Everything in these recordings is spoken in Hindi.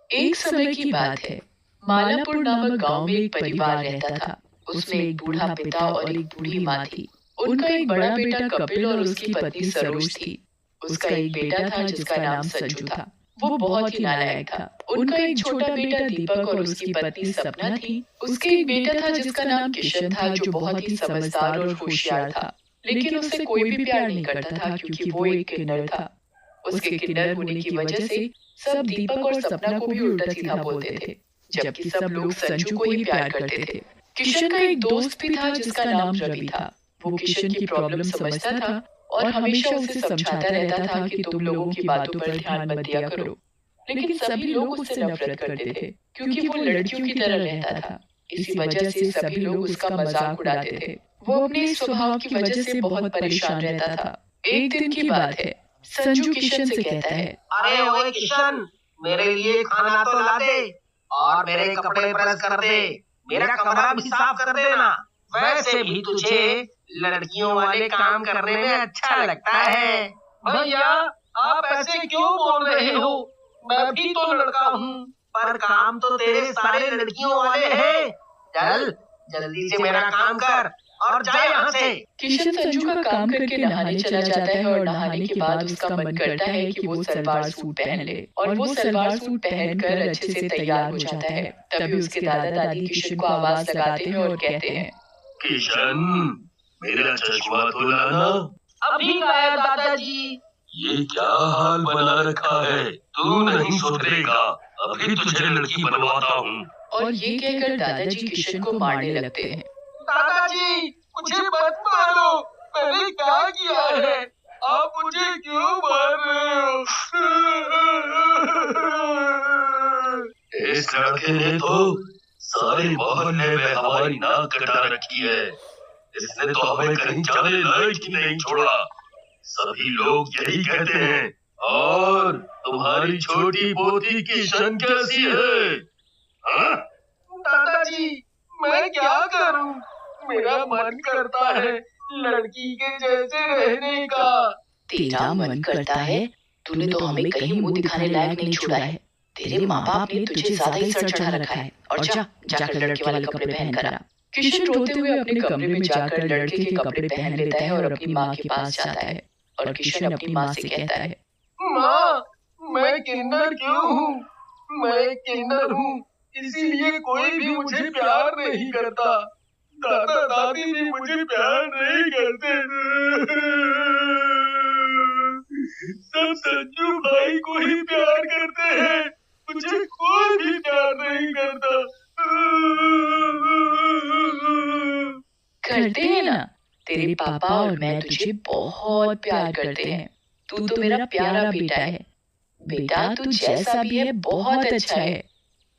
एक समय की बात है। मालापुर नामक गांव में एक परिवार रहता था। उसमें एक बूढ़ा पिता और एक बूढ़ी माँ थी। उनका एक बड़ा बेटा कपिल और उसकी पत्नी सरोज थी। उसका एक बेटा था जिसका नाम संजू था। वो बहुत ही नालायक था। उनका एक छोटा बेटा दीपक और उसकी पत्नी सपना थी। उसके एक बेटा था जिसका नाम किशन था, जो बहुत ही समझदार और होशियार था। लेकिन उसे कोई भी प्यार नहीं करता था क्योंकि वो एक किन्नर था। उसके किन्नर होने की वजह से सब दीपक और सपना को भी उल्टा सीधा बोलते थे, जबकि सब लोग संजू को ही प्यार करते थे। किशन का एक दोस्त भी था जिसका नाम रवि था। वो किशन की प्रॉब्लम समझता था और हमेशा उसे समझाता रहता था कि तुम लोगों की बातों पर ध्यान मत दिया करो। लेकिन सभी लोग उससे नफरत करते थे क्योंकि वो लड़कियों की तरह रहता था। इसी वजह से सभी लोग उसका मजाक उड़ाते थे। वो अपने स्वभाव की वजह से बहुत परेशान रहता था। एक दिन की बात है। संजू किशन से कहता है, अरे ओए किशन, मेरे लिए खाना तो ला दे और मेरे कपड़े प्रेस कर दे, मेरा कमरा भी साफ कर देना। वैसे भी तुझे लड़कियों वाले काम करने में अच्छा लगता है। भैया, आप ऐसे क्यों बोल रहे हो? मैं भी तो लड़का हूँ, पर काम तो तेरे सारे लड़कियों वाले हैं। चल जल्दी से मेरा काम कर और जा यहाँ से। किशन संजू का काम करके नहाने चला जाता है और नहाने के बाद उसका मन करता है कि वो सलवार सूट पहन ले और वो सलवार सूट पहनकर अच्छे से तैयार हो जाता है। तभी उसके दादा दादी किशन को आवाज लगाते हैं और कहते हैं, किशन, मेरा चश्मा तो लाना। अभी लाया दादाजी। ये क्या हाल बना रखा है? तू नहीं सुधरेगा, अभी तुझे लड़की बनवाता हूँ। और ये कहकर दादाजी किशन को मारने लगते हैं। दादाजी, मुझे मत मारो, मैंने क्या किया है? आप मुझे क्यों मार रहे हो? इस लड़के ने तो सारे मोहल्ले में हमारी नाक कटा रखी है। इसने तो हमें कहीं जाने लायक ही नहीं छोड़ा। सभी लोग यही कहते हैं। और तुम्हारी छोटी पोती किशन कैसी है? हाँ? दादाजी, मैं क्या करूं? मेरा मन करता है लड़की के जैसे रहने का। तेरा मन करता है? तूने तो हमें कहीं मुंह दिखाने लायक नहीं छोड़ा है। तेरे माँ बाप ने तुझे ज्यादा ही सर चढ़ा रखा है। और जाकर लड़के वाले कपड़े पहन कर आ। किशन रोते हुए अपने कमरे में जाकर लड़के के कपड़े पहन लेता है और अपनी माँ के पास जाता है। और किशन अपनी माँ से कहता है, माँ, मैं किन्नर क्यों हूँ? मैं किन्नर हूँ, इसीलिए कोई भी मुझे प्यार नहीं करता। दादा दादी भी मुझे प्यार नहीं करते। सब संजू भाई को ही प्यार करते हैं, मुझे कोई भी प्यार नहीं करता। करते हैं ना, तेरे पापा और मैं तुझे बहुत प्यार करते हैं। तू तो मेरा प्यारा बेटा है। बेटा, तू जैसा भी है बहुत अच्छा है।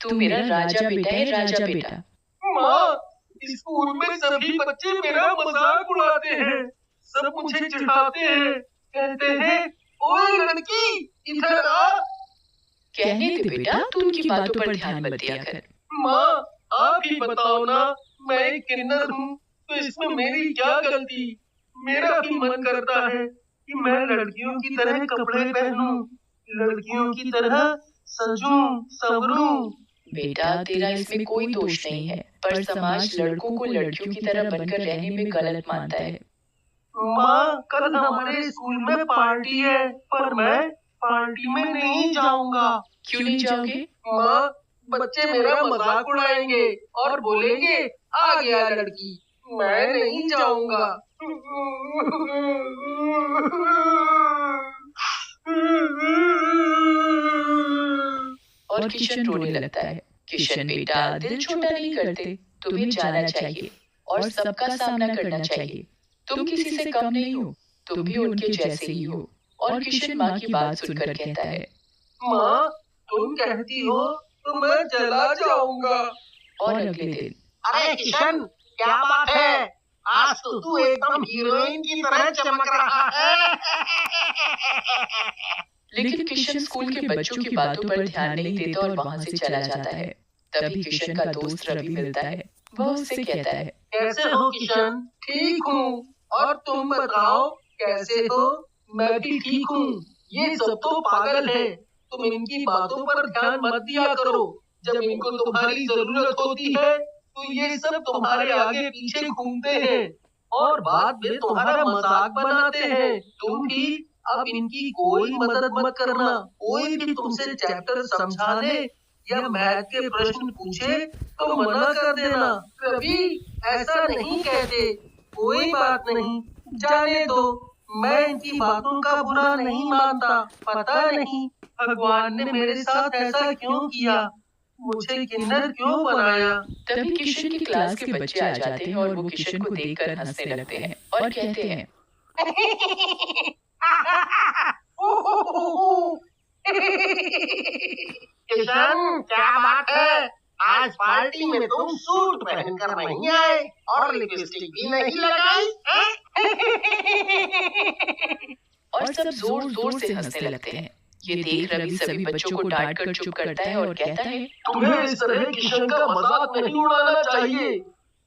तू मेरा राजा बेटा है, राजा बेटा। माँ, स्कूल में सभी बच्चे मेरा मजाक उड़ाते हैं, सब मुझे चिढ़ाते हैं, कहते हैं, ओए लड़की, इधर आ। कहने दे बेटा, तू उनकी बातों पर ध्यान मत दिया कर। माँ, आप ही बताओ ना, मैं एक किन्नर हूँ, तो इसमें मेरी क्या गलती? मेरा भी मन करता है कि मैं लड़कियों की तरह कपड़े पहनूं, लड़कियों की तरह सजूं, संवरूं। बेटा, तेरा इसमें कोई दोष नहीं है, पर समाज लड़कों को लड़कियों की तरह बनकर रहने में गलत मानता है। माँ, कल हमारे स्कूल में पार्टी है, पर मैं पार्टी में नहीं जाऊंगा। क्यों नहीं जाओगे? माँ, बच्चे मेरा मजाक उड़ाएंगे और बोलेंगे, आ गया लड़की। मैं नहीं जाऊंगा। और किशन रोने लगता है। किशन बेटा, दिल छोटा नहीं करते, तुम्हें जाना चाहिए और सबका सामना करना चाहिए। तुम किसी से कम नहीं हो, तुम भी उनके जैसे ही हो। और किशन माँ की बात सुनकर कहता है, माँ, तुम कहती हो तो मैं चला जाऊंगा। और अगले दिन, अरे किशन, क्या बात है? आज तो तू एकदम हीरोइन की तरह चमक रहा है। लेकिन किशन स्कूल के बच्चों की बातों पर ध्यान नहीं देता और वहाँ से चला जाता है। तभी किशन का दोस्त रवि मिलता है। वह उससे कहता है, कैसे हो किशन? ठीक हूँ, और तुम बताओ कैसे हो? मैं भी ठीक हूँ। ये सब तो पागल है, तुम इनकी बातों पर ध्यान मत दिया करो। जब इनको तुम्हारी जरूरत होती है तो ये सब तुम्हारे आगे पीछे घूमते हैं और बाद में तुम्हारा मजाक बनाते हैं। तुम भी अब इनकी कोई मदद मत करना। कोई भी तुमसे चैप्टर समझाने या मैथ के प्रश्न पूछे तो मना कर देना। रवि, ऐसा नहीं कहते, कोई बात नहीं, जाने दो। मैं इनकी बातों का बुरा नहीं मानता। पता नहीं भगवान ने मेरे साथ ऐसा क्यों किया, मुझे किन्नर क्यों बनाया। तभी किशन की क्लास के बच्चे आ जाते हैं और वो किशन को देखकर हंसने लगते हैं और कहते हैं, किशन, क्या बात है, आज पार्टी में तुम सूट पहनकर नहीं आए और लिपस्टिक भी नहीं लगाई। और सब जोर जोर से हंसने लगते हैं। ये देख रवि सभी बच्चों को डांट कर चुप करता है और कहता है, तुम्हें इस तरह किशन का मजाक नहीं उड़ाना चाहिए।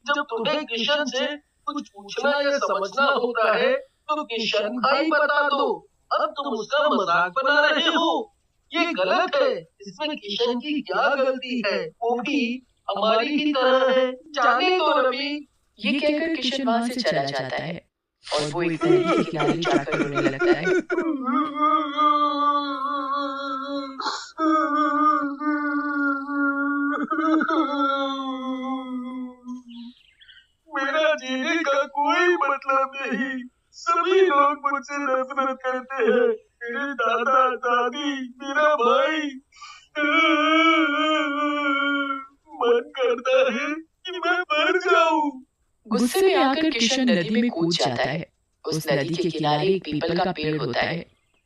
जब तुम्हें किशन से कुछ पूछना या समझना होता है तो किशन भाई बता दो। अब तुम उसका मजाक बना रहे हो, ये गलत है। इसमें किशन की क्या गलती है, वो भी हमारी ही तरह है। जाने दो रवि। ये कहकर किशन वहां से चला जाता है और वो एक नदी के किनारे जाकर रोने लगता है। मेरा जीने का कोई मतलब नहीं। सभी लोग मुझसे नफरत करते हैं, मेरे दादा दादी, मेरा भाई। मन करता है कि मैं मर जाऊं। गुस्से में आकर किशन नदी में कूद जाता है। उस नदी के किनारे एक पीपल का पेड़ होता है।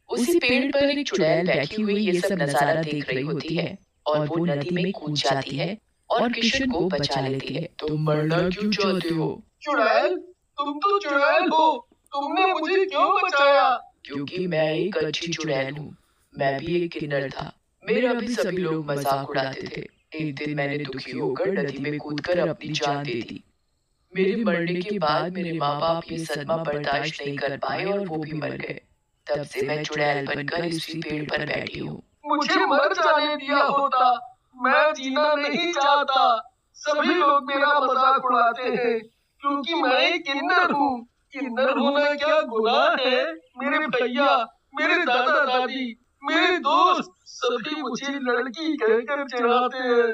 उसी पेड़ पर एक चुड़ैल बैठी हुई ये सब नजारा देख रही होती है और वो नदी में कूद जाती है और किशन को बचा लेती है। तुम मरना क्यों चाहते हो? चुड़ैल, तुम तो चुड़ैल हो, तुमने मुझे क्यों बचाया? क्योंकि मैं एक अच्छी चुड़ैल हूँ। मैं भी एक किन्नर था, मेरा भी सभी लोग मजाक उड़ाते थे। एक दिन मैंने दुखी होकर नदी में कूदकर अपनी जान दे दी। मेरे मरने के बाद मेरे माँ बाप ये सदमा बर्दाश्त नहीं कर पाए और वो भी मर गए। तब से मैं चुड़ैल बनकर इसी पेड़ पर बैठी हूँ। मुझे मर जाने दिया होता, मैं जीना नहीं चाहता। सभी लोग मेरा मजाक उड़ाते हैं क्योंकि मैं एक किन्नर हूँ। किन्नर होना क्या गुनाह है? मेरे भैया, मेरे दादा दादी, मेरे दोस्त सभी मुझे लड़की कहकर चिढ़ाते हैं।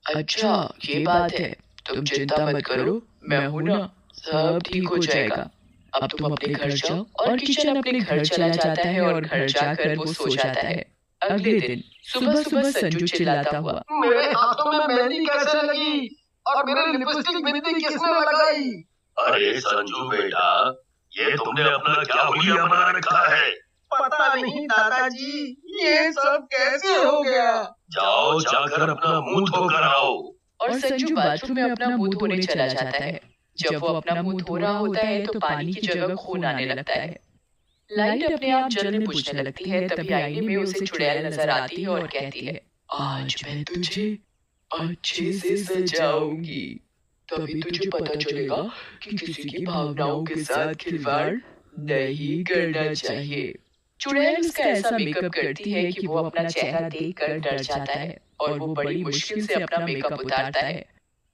अच्छा, ये बात है। तुम चिंता मत करो, मैं हूं ना, सब ठीक हो जाएगा। अब तुम अपने घर जाओ। और किशन अपने घर चला जाता है और घर जाकर वो सो जाता है। अगले दिन सुबह सुबह संजू चिल्लाता हुआ, मेरे हाथों में मेहंदी कैसे लगी और मेरे लिपस्टिक बिंदी किसने लगाई? अरे संजू बेटा, ये तुमने अपना क्या हुलिया बना रखा है? पता नहीं दादाजी, ये सब कैसे हो गया? जाओ जाकर अपना मुंह धोकर आओ। और संजू बाथरूम में अपना मुंह धोने चला जाता है। जब वो अपना मुंह धो रहा होता है तो पानी की जगह खून आने लगता है। लाइट अपने आप जलने बुझने लगती है। तभी आईने में उसे चुड़ैल नजर आती है और कहती है, आज मैं तुझे अच्छे से सजाऊंगी। तभी तुझे पता चलेगा कि किसी की भावनाओं के साथ खिलवाड़ नहीं करना चाहिए। चुड़ैल उसका ऐसा मेकअप करती है कि वो अपना चेहरा देखकर डर जाता है और वो बड़ी मुश्किल से अपना मेकअप उतारता है।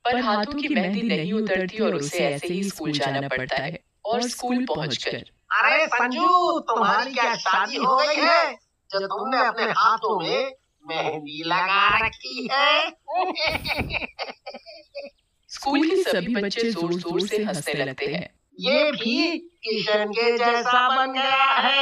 पर हाथों की मेहंदी नहीं उतरती और उसे ऐसे ही स्कूल जाना पड़ता है। और स्कूल पहुंचकर, अरे संजू, तुम्हारी क्या शादी हो गई है जो तुमने अपने हाथों में मेहंदी लगा रखी है? स्कूल के सभी बच्चे जोर जोर से हंसने लगते हैं। ये भी किशन के जैसा बन गया है।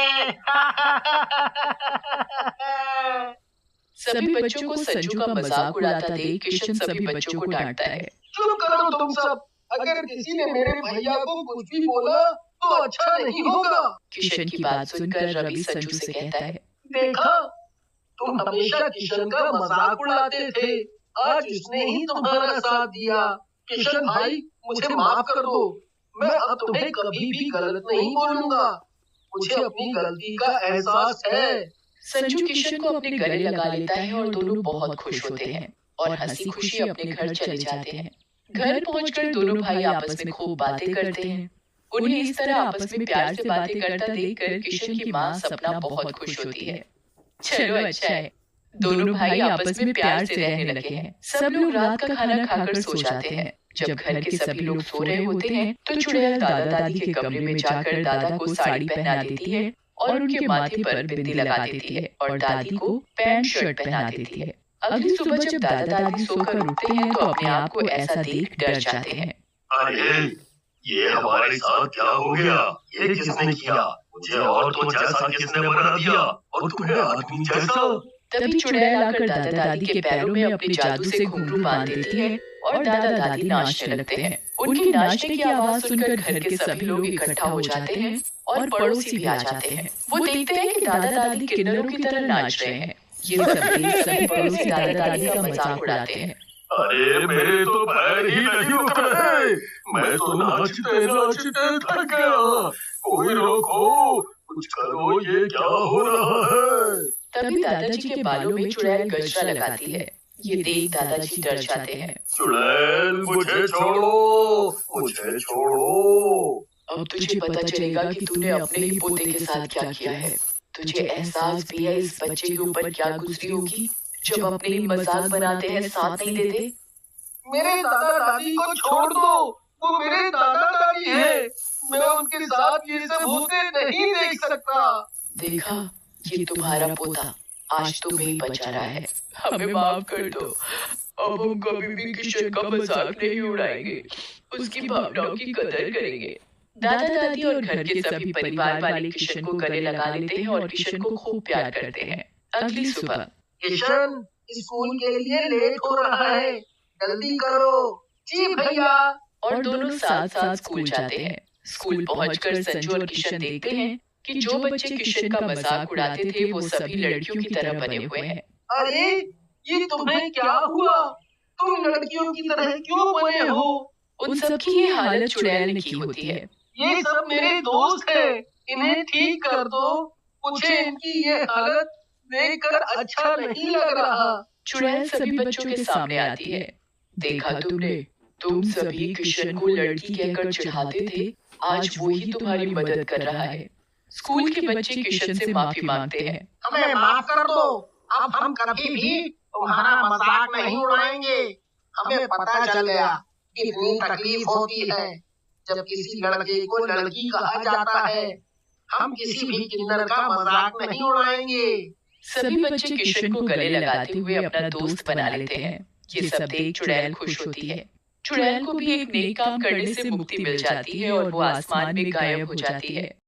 सभी बच्चों को संजू का मजाक उड़ाता देख किशन सभी बच्चों को डांटता है। चुप करो तुम सब, अगर किसी ने मेरे भैया को कुछ भी बोला तो अच्छा नहीं होगा। किशन की बात सुनकर रवि संजू से कहता है, देखा, तुम हमेशा किशन का मजाक उड़ाते थे, आज उसने ही तुम्हारा साथ दिया। किशन भाई, मुझे माफ कर दो, मैं अब तुम्हें कभी भी गलत नहीं बोलूंगा। मुझे अपनी गलती का एहसास है। संजू किशन को अपने गले लगा लेता है और दोनों बहुत खुश होते हैं और हंसी खुशी अपने घर चले जाते हैं। घर पहुंचकर दोनों भाई आपस में खूब बातें करते हैं। उन्हें इस तरह आपस में प्यार से बातें करता देखकर किशन की माँ सपना बहुत खुश होती है। चलो अच्छा है, दोनों भाई आपस में प्यार से रहने लगे हैं। सब लोग रात का खाना खाकर सो जाते हैं। जब घर के सभी लोग सो रहे होते हैं तो चुड़ैल दादा दादी के कमरे में जाकर दादा को साड़ी पहना देती है और उनके माथे पर बिंदी लगा देती है और दादी को पैंट शर्ट पहना देती है। अगली सुबह जब दादा दादी सोकर उठते हैं तो अपने आप को ऐसा देख डर जाते हैं। अरे ये हमारे साथ क्या हो गया? ये किसने किया? मुझे औरतों जैसा किसने बना दिया और तुम्हें आदमी जैसा? तभी चुड़ैल आकर दादा दादी के पैरों में अपने जादू से घुंघरू बांध देती है और दादा दादी नाचने लगते हैं। उनके नाचने की आवाज सुनकर घर के सभी लोग इकट्ठा हो जाते हैं और पड़ोसी भी आ जाते हैं। वो देखते हैं कि दादा दादी किन्नरों की तरह नाच रहे हैं। ये सब देख सभी पड़ोसी दादा दादी का मजाक उड़ाते हैं। अरे मेरे तो पैर ही नहीं उठ रहे, मैं तो नाचते नाचते थक गया। कोई रोको, कुछ करो, ये क्या हो रहा है? तभी दादाजी के बालों में चुड़ैल गजरा लगाती है। ये देख दादाजी डर जाते हैं। चुड़ैल मुझे छोड़ो, मुझे छोड़ो। अब तुझे पता चलेगा कि तूने अपने ही पोते के साथ क्या किया है। तुझे एहसास भी है इस बच्चे के ऊपर क्या गुजरी होगी जब अपने ही मजाक बनाते हैं साथ नहीं देते। मेरे दादा दादी को छोड़ दो, वो मेरे दादा दादी है। मैं उनके साथ ये सब होते नहीं देख सकता। देखा, ये तुम्हारा पोता आज तुम्हें ही बचा रहा है। हमें माफ कर दो। अब हम कभी भी किशन का मजाक नहीं उड़ाएंगे, उसकी भावनाओं की कदर करेंगे। दादा दादी और घर के सभी परिवार वाले किशन को गले लगा लेते हैं और किशन को खूब प्यार करते हैं। अगली सुबह किशन स्कूल के लिए लेट हो रहा है, जल्दी करो। जी भैया। और दोनों साथ साथ स्कूल जाते हैं। स्कूल पहुंचकर संजू और किशन देखते हैं कि जो बच्चे किशन का मजाक उड़ाते थे वो सभी लड़कियों की तरह बने हुए हैं। अरे ये तुम्हें क्या हुआ? तुम लड़कियों की तरह क्यों बने हो? उन सब की ये हालत चुड़ैल ने की होती है। ये सब मेरे दोस्त हैं, इन्हें ठीक कर दो। मुझे इनकी ये हालत देखकर अच्छा नहीं लग रहा। चुड़ैल सभी बच्चों के सामने आती है। देखा तुमने, तुम सभी किशन को लड़की कहकर चिढ़ाते थे, आज वो ही तुम्हारी मदद कर रहा है। स्कूल के बच्चे किशन से माफी मांगते हैं। हमें माफ कर दो, अब हम कभी भी तुम्हारा मजाक नहीं उड़ाएंगे। हमें पता चल गया कितनी तकलीफ होती है जब किसी लड़के को लड़की कहा जाता है। हम किसी भी किन्नर का मजाक नहीं उड़ाएंगे। सभी बच्चे किशन को गले लगाते हुए अपना दोस्त बना लेते हैं। ये सब देख चुड़ैल खुश होती है। चुड़ैल को भी एक नेक काम करने से मुक्ति मिल जाती है और वो आसमान में गायब हो जाती है।